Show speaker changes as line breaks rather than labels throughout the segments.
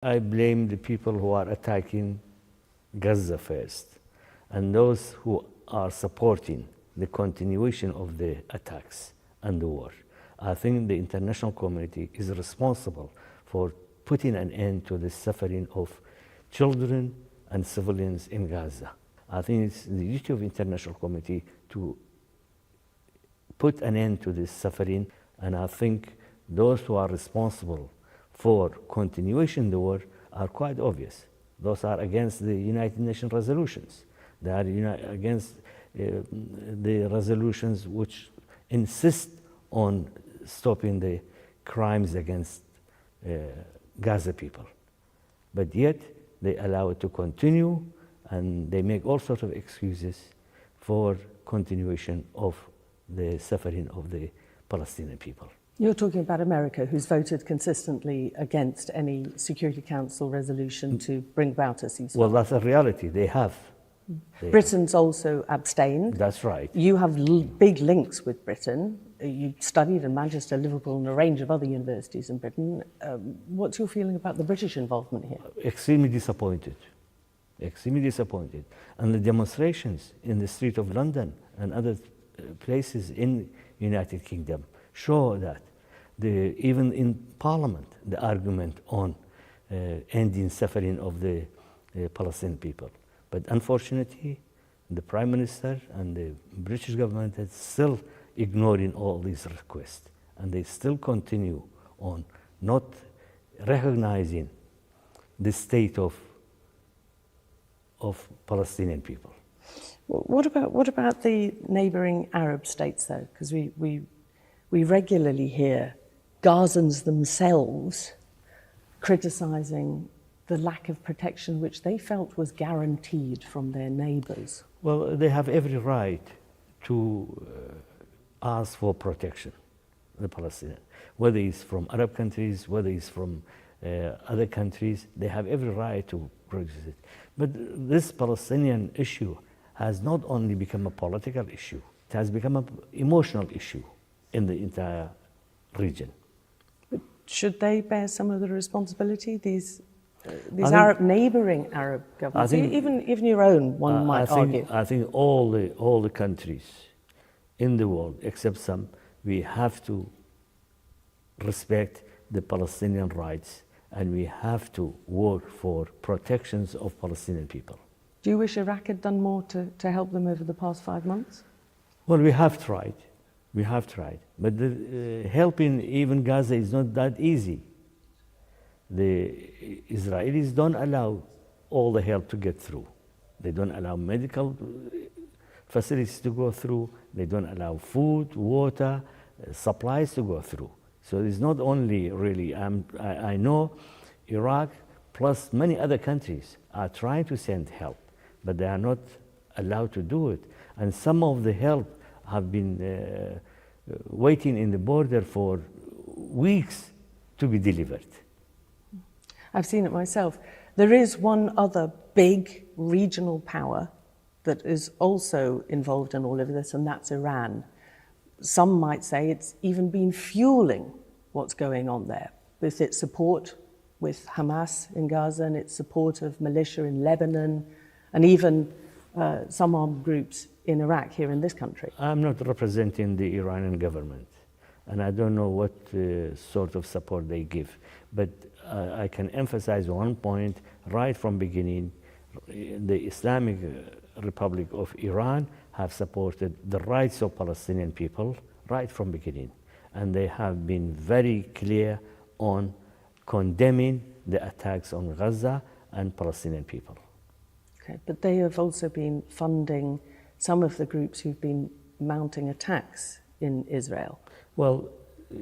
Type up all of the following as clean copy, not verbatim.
I blame the people who are attacking Gaza first, and those who are supporting the continuation of the attacks and the war. I think the international community is responsible for putting an end to the suffering of children and civilians in Gaza. I think it's the duty of the international community to put an end to this suffering, and I think those who are responsible for continuation of the war are quite obvious. Those are against the United Nations resolutions. They are against the resolutions which insist on stopping the crimes against Gaza people. But yet they allow it to continue, and they make all sorts of excuses for continuation of the suffering of the Palestinian people.
You're talking about America, who's voted consistently against any Security Council resolution to bring about a ceasefire.
Well, that's a reality. They have.
Britain's also abstained.
That's right.
You have big links with Britain. You studied in Manchester, Liverpool, and a range of other universities in Britain. What's your feeling about the British involvement here?
Extremely disappointed. Extremely disappointed. And the demonstrations in the street of London and other places in United Kingdom show that even in Parliament, the argument on ending suffering of the Palestinian people. But unfortunately, the Prime Minister and the British government is still ignoring all these requests, and they still continue on not recognizing the state of Palestinian people.
What about the neighbouring Arab states, though? Because we regularly hear Gazans themselves criticising the lack of protection which they felt was guaranteed from their neighbours.
Well, they have every right to ask for protection, the Palestinians. Whether it's from Arab countries, whether it's from other countries, they have every right to protest it. But this Palestinian issue has not only become a political issue, it has become an emotional issue in the entire region.
But should they bear some of the responsibility, these neighbouring Arab governments, even your own, one might argue?
I think all the countries in the world, except some, we have to respect the Palestinian rights, and we have to work for protections of Palestinian people.
Do you wish Iraq had done more to help them over the past 5 months?
Well, we have tried. But helping even Gaza is not that easy. The Israelis don't allow all the help to get through. They don't allow medical facilities to go through. They don't allow food, water, supplies to go through. So it's not only really, I know Iraq plus many other countries are trying to send help, but they are not allowed to do it. And some of the help have been waiting in the border for weeks to be delivered.
I've seen it myself. There is one other big regional power that is also involved in all of this, and that's Iran. Some might say it's even been fueling what's going on there, with its support with Hamas in Gaza and its support of militia in Lebanon, and even some armed groups in Iraq, here in this country.
I'm not representing the Iranian government, and I don't know what sort of support they give. But I can emphasize one point right from beginning. The Islamic Republic of Iran have supported the rights of Palestinian people right from beginning. And they have been very clear on condemning the attacks on Gaza and Palestinian people.
Okay, but they have also been funding some of the groups who've been mounting attacks in Israel.
Well,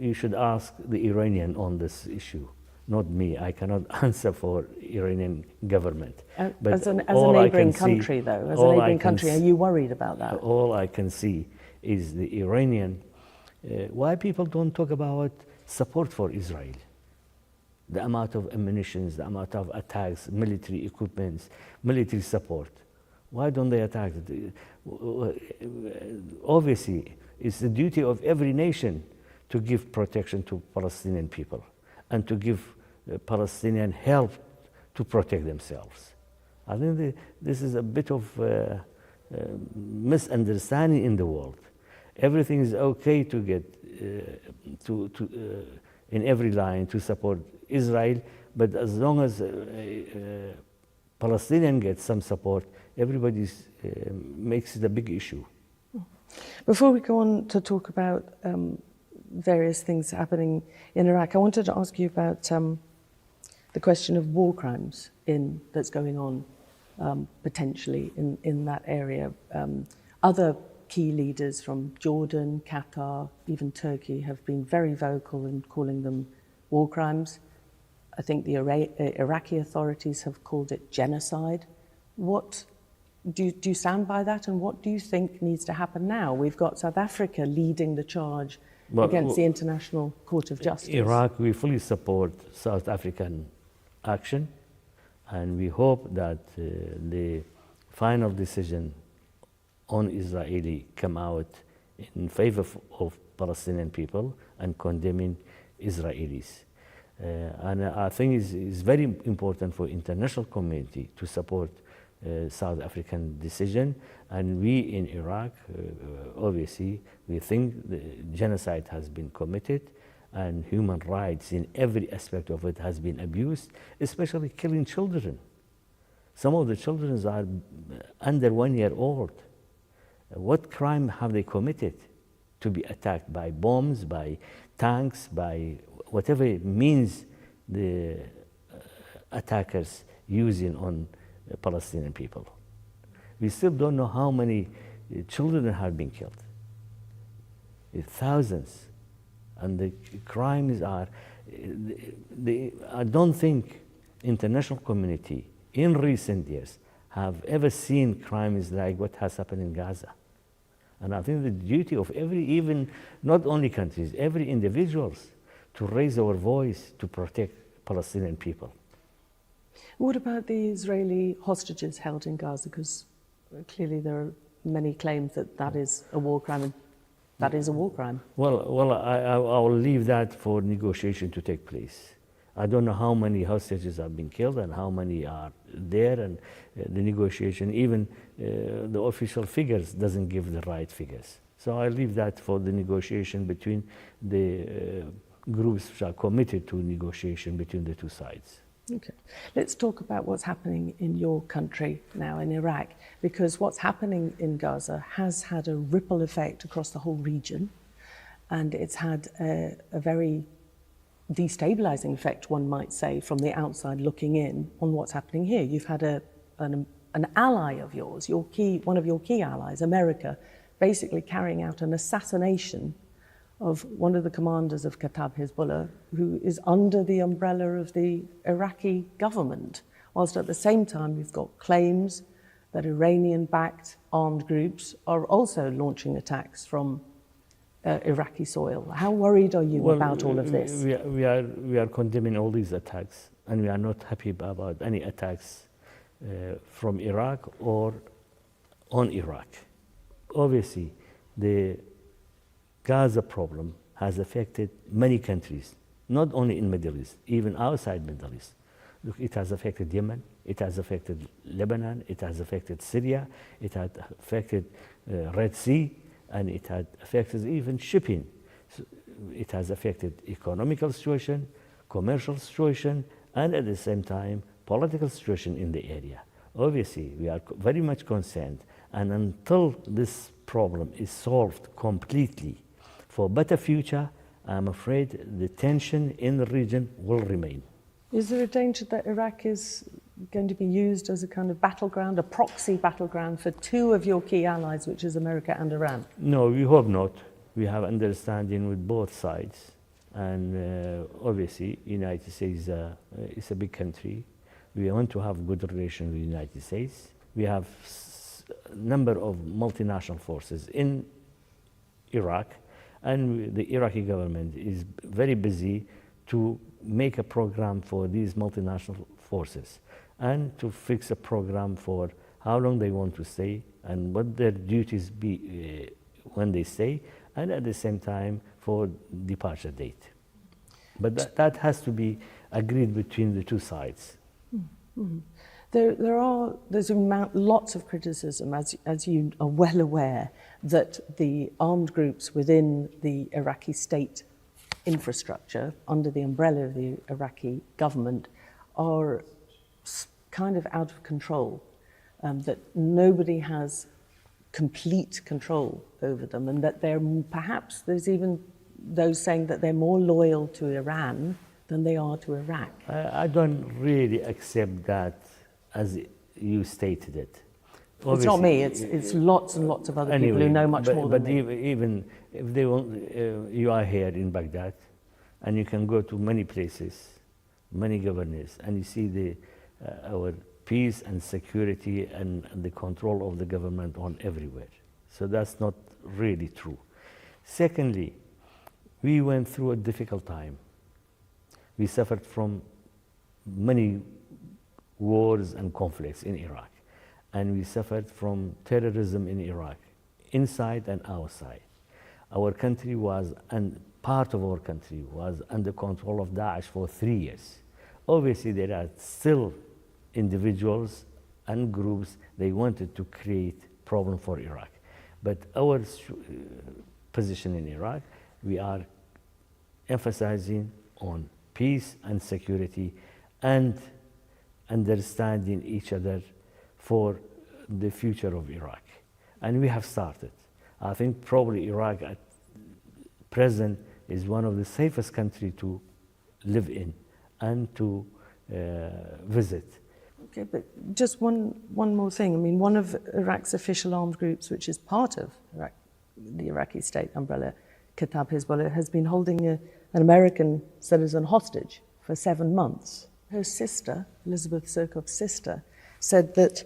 you should ask the Iranian on this issue, not me. I cannot answer for Iranian government.
But as a neighboring country, though, as a neighboring country, are you worried about that?
All I can see is the Iranian. Why people don't talk about support for Israel? The amount of ammunition, the amount of attacks, military equipment, military support. Why don't they attack? Obviously, it's the duty of every nation to give protection to Palestinian people and to give Palestinian help to protect themselves. I think this is a bit of misunderstanding in the world. Everything is okay to get in every line to support Israel, but as long as Palestinian gets some support, everybody makes it a big issue.
Before we go on to talk about various things happening in Iraq, I wanted to ask you about the question of war crimes that's going on potentially in that area. Other key leaders from Jordan, Qatar, even Turkey have been very vocal in calling them war crimes. I think the Iraqi authorities have called it genocide. What do you stand by that, and what do you think needs to happen now? We've got South Africa leading the charge against the International Court of Justice.
Iraq, we fully support South African action, and we hope that the final decision on Israeli come out in favor of Palestinian people and condemning Israelis. And I think it's very important for international community to support South African decision, and we in Iraq, obviously, we think the genocide has been committed and human rights in every aspect of it has been abused, especially killing children. Some of the children are under 1 year old. What crime have they committed to be attacked by bombs, by tanks, by whatever means the attackers using on Palestinian people? We still don't know how many children have been killed. Thousands. And the crimes are, I don't think international community in recent years have ever seen crimes like what has happened in Gaza. And I think the duty of even not only countries, every individuals to raise our voice to protect Palestinian people.
What about the Israeli hostages held in Gaza? Because clearly there are many claims that is a war crime, and that is a war crime.
Well, I will leave that for negotiation to take place. I don't know how many hostages have been killed and how many are there, and the negotiation, even the official figures doesn't give the right figures. So I leave that for the negotiation between the groups which are committed to negotiation between the two sides.
Okay. Let's talk about what's happening in your country now, in Iraq, because what's happening in Gaza has had a ripple effect across the whole region, and it's had a very destabilizing effect, one might say, from the outside looking in on what's happening here. You've had an ally of yours, one of your key allies, America, basically carrying out an assassination of one of the commanders of Kataib Hezbollah, who is under the umbrella of the Iraqi government, whilst at the same time you've got claims that Iranian-backed armed groups are also launching attacks from Iraqi soil. How worried are you about all of this?
We are condemning all these attacks, and we are not happy about any attacks from Iraq or on Iraq. Obviously, the Gaza problem has affected many countries, not only in Middle East, even outside Middle East. Look, it has affected Yemen, it has affected Lebanon, it has affected Syria, it had affected Red Sea, and it had affected even shipping. So it has affected economical situation, commercial situation, and at the same time, political situation in the area. Obviously, we are very much concerned, and until this problem is solved completely, for better future, I'm afraid the tension in the region will remain.
Is there a danger that Iraq is going to be used as a kind of battleground, a proxy battleground for two of your key allies, which is America and Iran?
No, we hope not. We have understanding with both sides. And obviously, United States is a big country. We want to have good relations with the United States. We have a number of multinational forces in Iraq, and the Iraqi government is very busy to make a program for these multinational forces and to fix a program for how long they want to stay and what their duties be when they stay, and at the same time for departure date. But that has to be agreed between the two sides.
There's lots of criticism, as you are well aware, that the armed groups within the Iraqi state infrastructure, under the umbrella of the Iraqi government, are kind of out of control, that nobody has complete control over them, and that perhaps there's even those saying that they're more loyal to Iran than they are to Iraq.
I don't really accept that as you stated it.
It's not me, it's lots and lots of other people who know much more than me.
But even if they want, you are here in Baghdad, and you can go to many places, many governors, and you see our peace and security and the control of the government on everywhere. So that's not really true. Secondly, we went through a difficult time. We suffered from many wars and conflicts in Iraq, and we suffered from terrorism in Iraq, inside and outside. Our country was, and part of our country was under control of Daesh for 3 years. Obviously, there are still individuals and groups, they wanted to create problem for Iraq. But our position in Iraq, we are emphasizing on peace and security and understanding each other for the future of Iraq. And we have started. I think probably Iraq at present is one of the safest countries to live in and to visit.
Okay, but just one more thing. I mean, one of Iraq's official armed groups, which is part of Iraq, the Iraqi state umbrella, Kataib Hezbollah, has been holding an American citizen hostage for 7 months. Her sister, Elizabeth Sirkov's sister, said that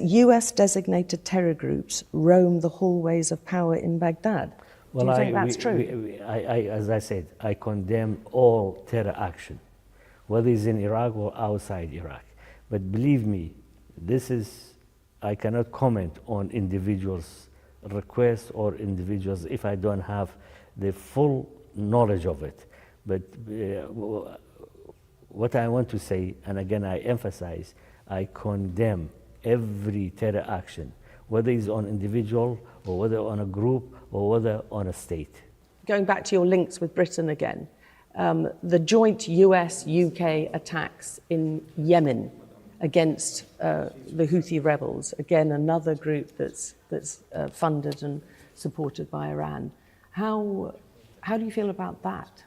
US designated terror groups roam the hallways of power in Baghdad.
Well,
do you think that's true?
As I said, I condemn all terror action, whether it's in Iraq or outside Iraq. But believe me, I cannot comment on individuals' requests or individuals if I don't have the full knowledge of it. But what I want to say, and again I emphasize, I condemn every terror action, whether it's on individual or whether on a group or whether on a state.
Going back to your links with Britain again, the joint US-UK attacks in Yemen against the Houthi rebels, again another group that's funded and supported by Iran. How do you feel about that?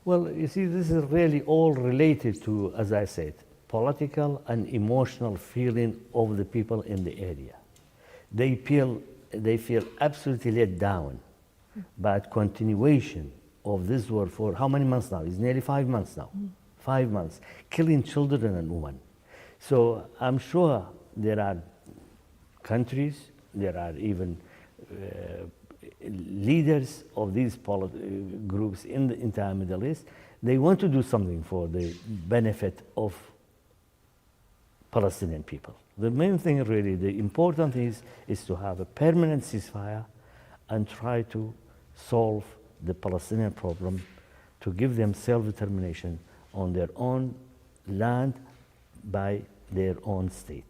Well, you see, this is really all related to, as I said, political and emotional feeling of the people in the area. They feel absolutely let down by continuation of this war for how many months now? It's nearly 5 months now. 5 months, killing children and women. So I'm sure there are countries, there are even leaders of these groups in the entire Middle East. They want to do something for the benefit of Palestinian people. The main thing really, the important thing is to have a permanent ceasefire and try to solve the Palestinian problem, to give them self-determination on their own land by their own state.